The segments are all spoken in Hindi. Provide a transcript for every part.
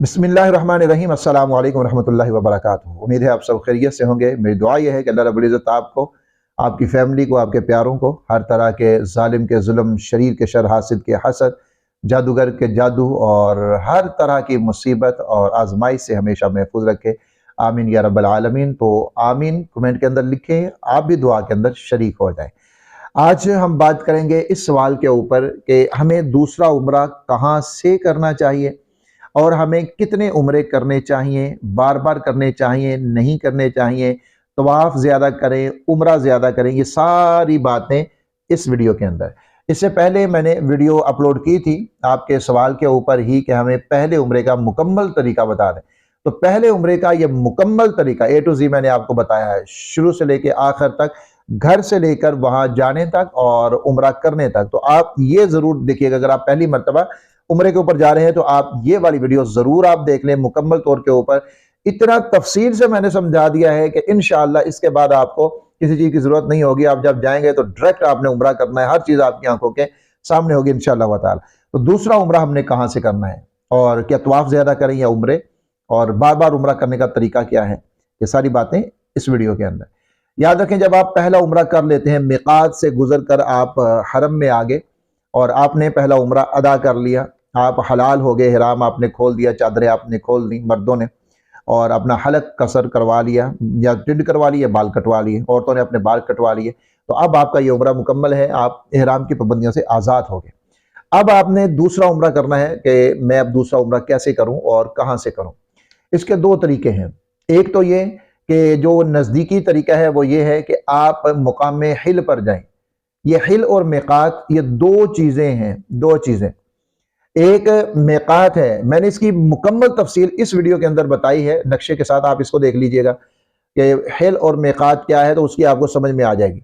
बिस्मिल्लाहिर्रहमानिर्रहीम अस्सलामु अलैकुम रहमतुल्लाहि व बरकातुहू। उम्मीद है आप सब खैरियत से होंगे। मेरी दुआ यह है कि अल्लाह रब्बुल इज़्ज़त आपको, आपकी फैमिली को, आपके प्यारों को हर तरह के जालिम के जुल्म, शरीर के शर, हासिद के हसद, जादूगर के जादू और हर तरह की मुसीबत और आजमाइश से हमेशा महफूज रखे। आमीन या रब्बल आलमीन। तो आमीन कमेंट के अंदर लिखें, आप भी दुआ के अंदर शरीक हो जाएं। आज हम बात करेंगे इस सवाल के ऊपर कि हमें दूसरा उम्रा कहाँ से करना चाहिए और हमें कितने उम्रे करने चाहिए, बार बार करने चाहिए, नहीं करने चाहिए, तवाफ़ ज़्यादा करें, उम्रा ज़्यादा करें, ये सारी बातें इस वीडियो के अंदर। इससे पहले मैंने वीडियो अपलोड की थी आपके सवाल के ऊपर ही कि हमें पहले उम्रे का मुकम्मल तरीका बता दें। तो पहले उम्रे का ये मुकम्मल तरीका A to Z मैंने आपको बताया है, शुरू से लेकर आखिर तक, घर से लेकर वहाँ जाने तक और उम्रा करने तक। तो आप ये ज़रूर देखिएगा, अगर आप पहली मरतबा उम्रे के ऊपर जा रहे हैं तो आप ये वाली वीडियो जरूर आप देख लें मुकम्मल तौर के ऊपर। इतना तफसील से मैंने समझा दिया है कि इंशाअल्लाह इसके बाद आपको किसी चीज की जरूरत नहीं होगी। आप जब जाएंगे तो डायरेक्ट आपने उम्रा करना है, हर चीज आपकी आंखों के सामने होगी इंशाअल्लाह ताला। तो दूसरा उम्रा हमने कहाँ से करना है और क्या तवाफ ज्यादा करें या उम्रे, और बार बार उम्रा करने का तरीका क्या है, ये सारी बातें इस वीडियो के अंदर। याद रखें, जब आप पहला उम्रा कर लेते हैं, मिकात से गुजर कर आप हरम में आ गए और आपने पहला उम्रा अदा कर लिया, आप हलाल हो गए, हिराम आपने खोल दिया, चादरें आपने खोल दी मर्दों ने, और अपना हलक कसर करवा लिया या टिंड करवा लिया, बाल कटवा लिए, औरतों ने अपने बाल कटवा लिए। तो अब आपका ये उम्रा मुकम्मल है, आप इहराम की पाबंदियों से आज़ाद हो गए। अब आपने दूसरा उम्रा करना है कि मैं अब दूसरा उम्रा कैसे करूं और कहां से करूं। इसके दो तरीके हैं। एक तो ये कि जो नज़दीकी तरीका है वो ये है कि आप मुकाम हिल पर जाएं। ये हिल और मिकात ये दो चीज़ें हैं, दो चीज़ें। एक मिकात है, मैंने इसकी मुकम्मल तफसील इस वीडियो के अंदर बताई है नक्शे के साथ, आप इसको देख लीजिएगा कि हिल और मिकात क्या है, तो उसकी आपको समझ में आ जाएगी।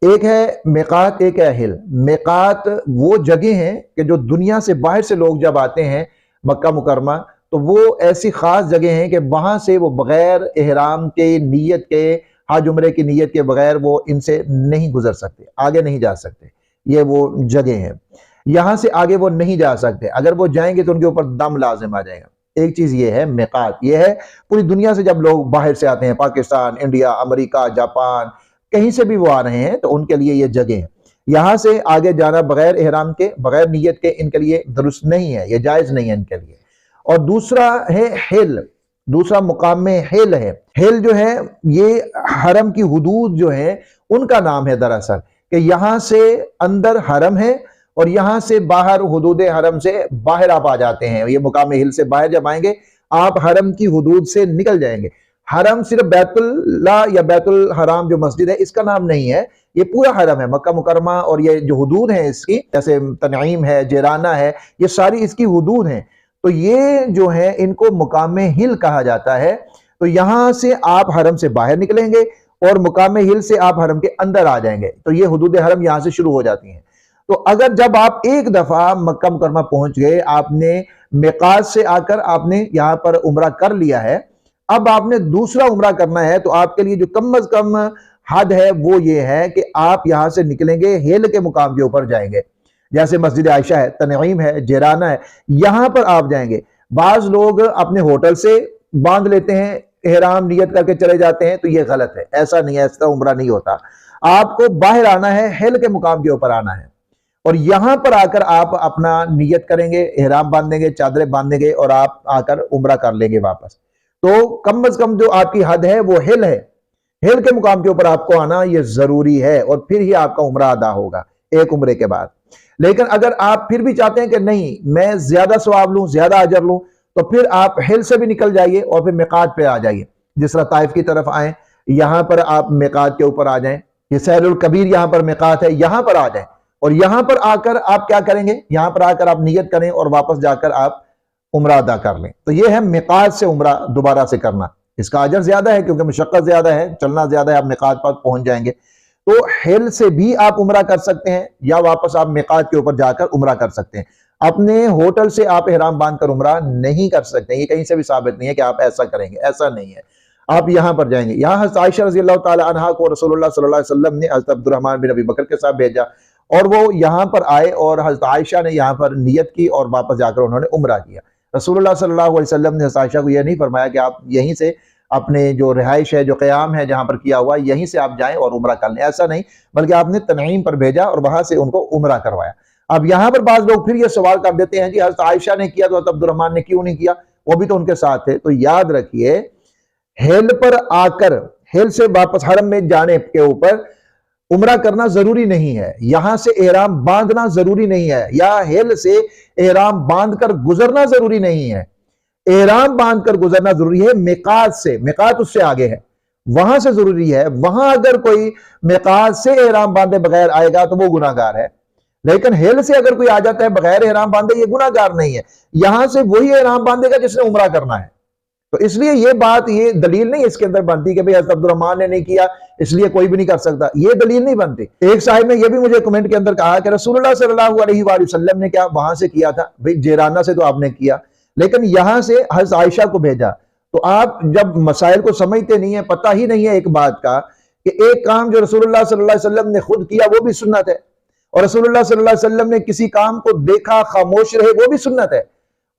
एक है मिकात, एक है हिल। मिकात वो जगह हैं कि जो दुनिया से बाहर से लोग जब आते हैं मक्का मुकरमा, तो वो ऐसी खास जगह हैं कि वहां से वो बगैर एहराम के, नीयत के, हज उम्रे की नीयत के बगैर वो इनसे नहीं गुजर सकते, आगे नहीं जा सकते। ये वो जगह है, यहां से आगे वो नहीं जा सकते। अगर वो जाएंगे तो उनके ऊपर दम लाजिम आ जाएगा। एक चीज ये है मिकात, ये है पूरी दुनिया से जब लोग बाहर से आते हैं, पाकिस्तान, इंडिया, अमेरिका, जापान, कहीं से भी वो आ रहे हैं, तो उनके लिए ये जगह है। यहां से आगे जाना बगैर एहराम के, बगैर नीयत के, इनके लिए दुरुस्त नहीं है, ये जायज नहीं है इनके लिए। और दूसरा है हिल, दूसरा मुकाम में हिल है। हिल जो है ये हरम की हुदूद जो है उनका नाम है दरअसल, कि यहां से अंदर हरम है और यहां से बाहर हुदूद हरम से बाहर आप आ जाते हैं। ये मुकाम हिल से बाहर जब आएंगे आप हरम की हुदूद से निकल जाएंगे। हरम सिर्फ बैतुल्ला या बैतुल हराम जो मस्जिद है इसका नाम नहीं है, ये पूरा हरम है मक्का मुकरमा। और ये जो हुदूद है इसकी, जैसे तनईम है, जिराना है, ये सारी इसकी हुदूद हैं। तो ये जो है इनको मुकाम हिल कहा जाता है। तो यहां से आप हरम से बाहर निकलेंगे और मुकाम हिल से आप हरम के अंदर आ जाएंगे। तो ये हुदूद हरम यहां से शुरू हो जाती हैं। तो अगर जब आप एक दफा मक्का मुकरमा पहुंच गए, आपने मिकात से आकर आपने यहां पर उम्रा कर लिया है, अब आपने दूसरा उम्रा करना है, तो आपके लिए जो कम अज कम हद है वो ये है कि आप यहां से निकलेंगे, हिल के मुकाम के ऊपर जाएंगे। जैसे मस्जिद आयशा है, तनईम है, जिराना है, यहां पर आप जाएंगे। बाज लोग अपने होटल से बांध लेते हैं, एहराम नियत करके चले जाते हैं, तो ये गलत है, ऐसा नहीं है, ऐसा उम्रा नहीं होता। आपको बाहर आना है, हिल के मुकाम के ऊपर आना है और यहां पर आकर आप अपना नियत करेंगे, एहराम बांधेंगे, चादरें बांधेंगे और आप आकर उम्रा कर लेंगे वापस। तो कम अज कम जो आपकी हद है वो हिल है। हिल के मुकाम के ऊपर आपको आना ये जरूरी है और फिर ही आपका उम्रा अदा होगा एक उम्रे के बाद। लेकिन अगर आप फिर भी चाहते हैं कि नहीं मैं ज्यादा सवाब लूं, ज्यादा अजर लूं, तो फिर आप हिल से भी निकल जाइए और फिर मिकात पे आ जाइए। जिस तरह ताइफ की तरफ आए, यहां पर आप मिकात के ऊपर आ जाएं। ये सहरुल कबीर यहां पर मिकात है, यहां पर आ जाएं और यहां पर आकर आप क्या करेंगे, यहां पर आकर आप नियत करें और वापस जाकर आप उम्रा अदा कर लें। तो ये है मिकात से उम्रा दोबारा से करना। इसका अजर ज्यादा है क्योंकि मशक्कत ज्यादा है, चलना ज्यादा है, आप मिकात पर पहुंच जाएंगे। तो हिल से भी आप उम्रा कर सकते हैं या वापस आप मिकात के ऊपर जाकर उम्रा कर सकते हैं। अपने होटल से आप इहराम बांधकर उम्रा नहीं कर सकते, ये कहीं से भी साबित नहीं है कि आप ऐसा करेंगे, ऐसा नहीं है। आप यहां पर जाएंगे। यहां हज़रत आयशा रज़ी अल्लाह ताला अन्हा को रसूलुल्लाह सल्लल्लाहु अलैहि वसल्लम ने हज़रत अब्दुर्रहमान बिन अबी बकर के साथ भेजा और वो यहां पर आए और हज़रत आयशा ने यहां पर नियत की और वापस जाकर उन्होंने उम्रा किया। रसूलुल्लाह सल्लल्लाहु अलैहि वसल्लम ने आयशा को यह नहीं फरमाया कि आप यहीं से अपने जो रिहाइश है, जो क़याम है जहाँ पर किया हुआ, यहीं से आप जाएं और उम्रा कर लें, ऐसा नहीं, बल्कि आपने तनईम पर भेजा और वहां से उनको उम्रा करवाया। अब यहाँ पर बाज़ लोग फिर ये सवाल कर देते हैं, जी हज़रत आयशा ने किया तो हज़रत अब्दुर्रहमान ने क्यों नहीं किया, वो भी तो उनके साथ थे। तो याद रखिए, हेल पर आकर, हेल से वापस हरम में जाने के ऊपर उम्रा करना जरूरी नहीं है, यहां से एहराम बांधना जरूरी नहीं है, या हेल से एहराम बांध कर गुजरना जरूरी नहीं है। एहराम बांध कर गुजरना जरूरी है मिकात से, मिकात उससे आगे है, वहां से जरूरी है। वहां अगर कोई मिकात से एहराम बांधे बगैर आएगा तो वो गुनाहगार है, लेकिन हेल से अगर कोई आ जाता है बगैर एहराम बांधे, ये गुनाहगार नहीं है। यहां से वही एहराम बांधेगा जिसने उम्रा करना है। तो इसलिए ये बात, ये दलील नहीं इसके अंदर बनती कि भाई हज़रत अब्दुर्रहमान ने नहीं किया इसलिए कोई भी नहीं कर सकता, ये दलील नहीं बनती। एक साहिब ने ये भी मुझे कमेंट के अंदर कहा कि रसूलुल्लाह सल्लल्लाहु अलैहि वसल्लम ने क्या वहां से किया था, भाई जेराना से तो आपने किया, लेकिन यहां से हज़रत आयशा को भेजा। तो आप जब मसाइल को समझते नहीं है, पता ही नहीं है एक बात का कि एक काम जो रसूलुल्लाह सल्लल्लाहु अलैहि वसल्लम ने खुद किया वो भी सुन्नत है, और रसूलुल्लाह सल्लल्लाहु अलैहि वसल्लम ने किसी काम को देखा खामोश रहे वो भी सुन्नत है,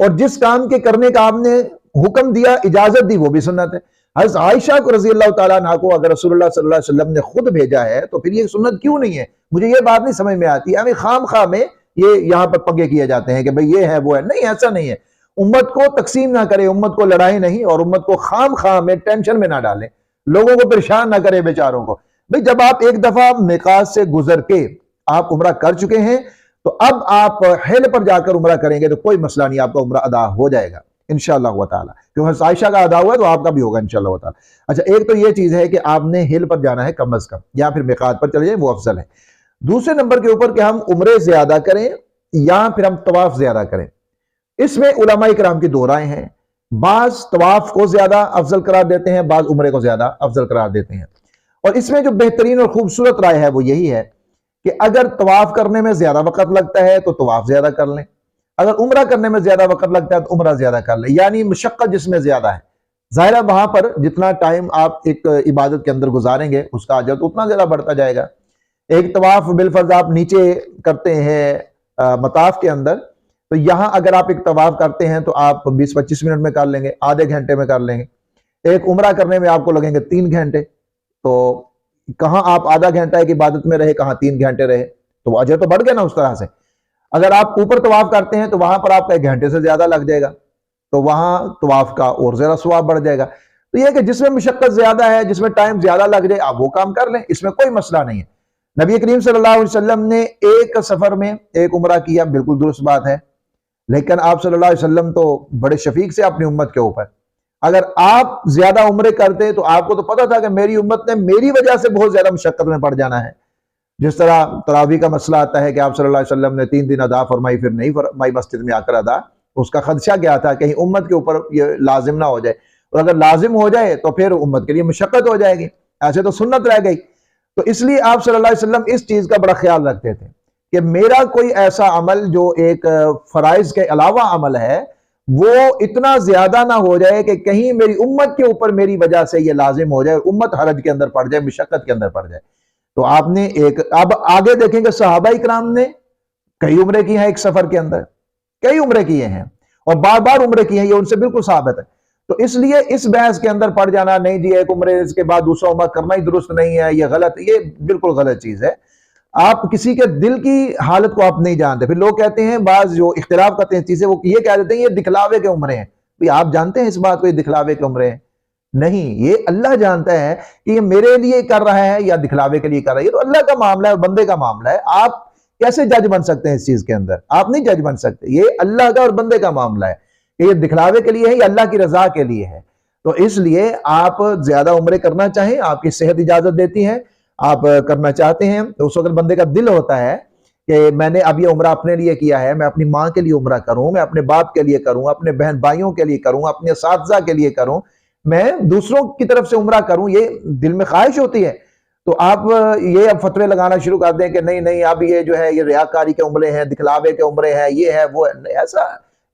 और जिस काम के करने का आपने हुक्म दिया, इजाजत दी, वो भी सुन्नत है। हज़रत आयशा को रज़ी अल्लाह ताला अन्हा को अगर रसूलुल्लाह सल्लल्लाहु अलैहि वसल्लम ने खुद भेजा है तो फिर ये सुन्नत क्यों नहीं है? मुझे ये बात नहीं समझ में आती। हमें खाम खा में ये यहाँ पर पंगे किए जाते हैं कि भाई ये है वो है, नहीं, ऐसा नहीं है। उम्मत को तकसीम ना करे, उम्मत को लड़ाई नहीं, और उम्मत को खाम खा में टेंशन में ना डालें, लोगों को परेशान ना करें बेचारों को। भाई जब आप एक दफा मिकात से गुजर के आप उम्रा कर चुके हैं तो अब आप हेल पर जाकर उम्रा करेंगे तो कोई मसला नहीं, आपका उम्रा अदा हो जाएगा इंशाअल्लाह व ताला, क्योंकि आयशा का अदा हुआ तो आपका भी होगा इंशाअल्लाह व ताला। अच्छा, एक तो ये चीज है कि आपने हिल पर जाना है कम अज कम, या फिर मिकात पर चले जाए, वो अफजल है। दूसरे नंबर के ऊपर कि हम उम्रे ज्यादा करें या फिर हम तवाफ ज्यादा करें, इसमें उलमा इकराम की दो राय हैं। बाज तवाफ को ज्यादा अफजल करार देते हैं, बाज उम्रे को ज्यादा अफजल करार देते हैं। और इसमें जो बेहतरीन और खूबसूरत राय है वो यही है कि अगर तवाफ करने में ज्यादा वक्त लगता है तो तवाफ ज्यादा कर लें, अगर उम्रा करने में ज्यादा वक्त लगता है तो उम्रा ज्यादा कर ले, यानी मुशक्कत जिसमें ज्यादा है। जाहिर है वहां पर जितना टाइम आप एक इबादत के अंदर गुजारेंगे उसका अजर तो उतना ज्यादा बढ़ता जाएगा। एक तवाफ बिलफर्ज आप नीचे करते हैं मताफ के अंदर, तो यहां अगर आप एक तवाफ करते हैं तो आप 20-25 मिनट में कर लेंगे, आधे घंटे में कर लेंगे। एक उम्रा करने में आपको लगेंगे 3 घंटे, तो कहां आप आधा घंटा एक इबादत में रहे, कहां 3 घंटे रहे, तो अजर तो बढ़ गया ना उस तरह से। अगर आप ऊपर तवाफ करते हैं तो वहां पर आपका 1 घंटे से ज्यादा लग जाएगा, तो वहां तवाफ का और ज्यादा सवाब बढ़ जाएगा। तो यह कि जिसमें मुशक्कत ज्यादा है, जिसमें टाइम ज्यादा लग जाए, आप वो काम कर लें, इसमें कोई मसला नहीं है। नबी करीम सल्लल्लाहु अलैहि वसल्लम ने एक सफर में एक उम्रा किया, बिल्कुल दुरुस्त बात है, लेकिन आप सल्लल्लाहु अलैहि वसल्लम तो बड़े शफीक से अपनी उम्मत के ऊपर। अगर आप ज्यादा उम्रे करते तो आपको तो पता था कि मेरी उम्मत ने मेरी वजह से बहुत ज्यादा मुशक्कत में पड़ जाना है। जिस तरह तरावी का मसला आता है कि आप सल्लल्लाहु अलैहि वसल्लम ने 3 दिन अदा फरमाई, फिर नहीं फरमाई मस्जिद में आकर अदा, उसका खदशा क्या था कहीं उम्मत के ऊपर ये लाजिम ना हो जाए, और अगर लाजिम हो जाए तो फिर उम्मत के लिए मुशक्कत हो जाएगी, ऐसे तो सुन्नत रह गई। तो इसलिए आप सल्लल्लाहु अलैहि वसल्लम इस चीज का बड़ा ख्याल रखते थे कि मेरा कोई ऐसा अमल जो एक फराइज के अलावा अमल है वो इतना ज्यादा ना हो जाए कि कहीं मेरी उम्मत के ऊपर मेरी वजह से ये लाजिम हो जाए, उम्मत हरज के अंदर पड़ जाए, मुशक्कत के अंदर पड़ जाए। तो आपने एक, अब आगे देखेंगे सहाबा इकराम ने कई उम्रे की हैं, एक सफर के अंदर कई उम्रे किए हैं और बार बार उम्रे किए हैं, ये उनसे बिल्कुल साबित है। तो इसलिए इस बहस के अंदर पड़ जाना, नहीं जी एक उम्रे के बाद दूसरा उम्र करना ही दुरुस्त नहीं है, ये गलत, ये बिल्कुल गलत चीज है। आप किसी के दिल की हालत को आप नहीं जानते। फिर लोग कहते हैं, बाज जो इख्तिलाफ करते हैं चीजें, वो ये कह देते हैं ये दिखलावे के उम्रे हैं। भाई आप जानते हैं इस बात को, ये दिखलावे के उम्रे हैं नहीं, ये अल्लाह जानता है कि ये मेरे लिए कर रहा है या दिखलावे के लिए कर रहा है। ये तो अल्लाह का मामला है, बंदे का मामला है। आप कैसे जज बन सकते हैं इस चीज के अंदर? आप नहीं जज बन सकते। ये अल्लाह का और बंदे का मामला है कि ये दिखलावे के लिए है या अल्लाह की रजा के लिए है। तो इसलिए आप ज्यादा उम्रे करना चाहें, आपकी सेहत इजाजत देती है, आप करना चाहते हैं, तो उस वक्त बंदे का दिल होता है कि मैंने अब ये उम्रा अपने लिए किया है, मैं अपनी माँ के लिए उम्रा करूं, मैं अपने बाप के लिए करूं, अपने बहन भाइयों के लिए करूं, अपने असातिज़ा के लिए करूं, मैं दूसरों की तरफ से उम्रा करूं, ये दिल में ख्वाहिश होती है। तो आप ये अब फतवे लगाना शुरू कर दें कि नहीं नहीं अब ये जो है ये रियाकारी के उम्रे हैं, दिखलावे के उम्रे हैं, ये है वो है, ऐसा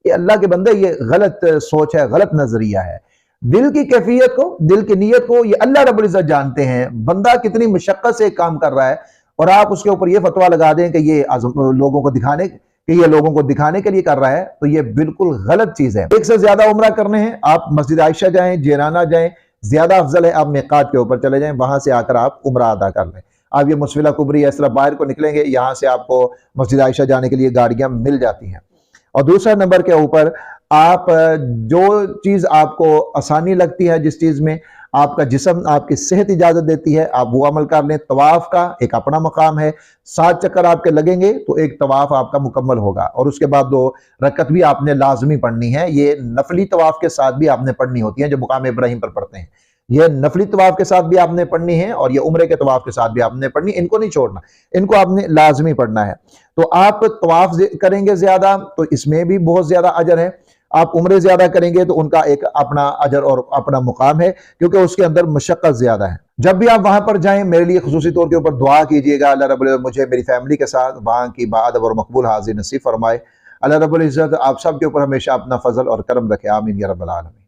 ये अल्लाह के बंदे ये गलत सोच है, गलत नजरिया है। दिल की कैफियत को, दिल की नीयत को ये अल्लाह रब्बुल इज्जत जानते हैं। बंदा कितनी मुशक्कत से काम कर रहा है और आप उसके ऊपर ये फतवा लगा दें कि ये लोगों को दिखाने कि ये लोगों को दिखाने के लिए कर रहा है, तो ये बिल्कुल गलत चीज है। एक से ज्यादा उम्रा करने हैं, आप मस्जिद आयशा जाएं, जिराना जाएं, ज्यादा अफजल है आप मिकात के ऊपर चले जाएं, वहां से आकर आप उम्रा अदा कर लें। आप ये मुस्फिला कुबरी इस तरह बाहर को निकलेंगे, यहां से आपको मस्जिद आयशा जाने के लिए गाड़ियां मिल जाती हैं। और दूसरा नंबर के ऊपर आप जो चीज आपको आसानी लगती है, जिस चीज में आपका जिस्म आपकी सेहत इजाजत देती है, आप वो अमल कर लें। तवाफ का एक अपना मकाम है, 7 चक्कर आपके लगेंगे तो एक तवाफ आपका मुकम्मल होगा, और उसके बाद 2 रकत भी आपने लाजमी पढ़नी है। ये नफली तवाफ के साथ भी आपने पढ़नी होती है, जो मुकाम इब्राहिम पर पढ़ते हैं। ये नफली तवाफ के साथ भी आपने पढ़नी है, और ये उम्रे के तवाफ के साथ भी आपने पढ़नी, इनको नहीं छोड़ना, इनको आपने लाजमी पढ़ना है। तो आप तवाफ करेंगे ज्यादा तो इसमें भी बहुत ज्यादा अजर है, आप उम्रे ज्यादा करेंगे तो उनका एक अपना अजर और अपना मुकाम है, क्योंकि उसके अंदर मशक्कत ज्यादा है। जब भी आप वहां पर जाएं, मेरे लिए खुसूसी तौर के ऊपर दुआ कीजिएगा, अल्लाह रब्बुल इज्जत मुझे मेरी फैमिली के साथ वहां की बाअदब और मकबूल हाजिर नसीब फरमाए। अल्लाह रब्बुल इज्जत आप सब के ऊपर हमेशा अपना फजल और करम रखे। आमीन या रब्बल आलमीन।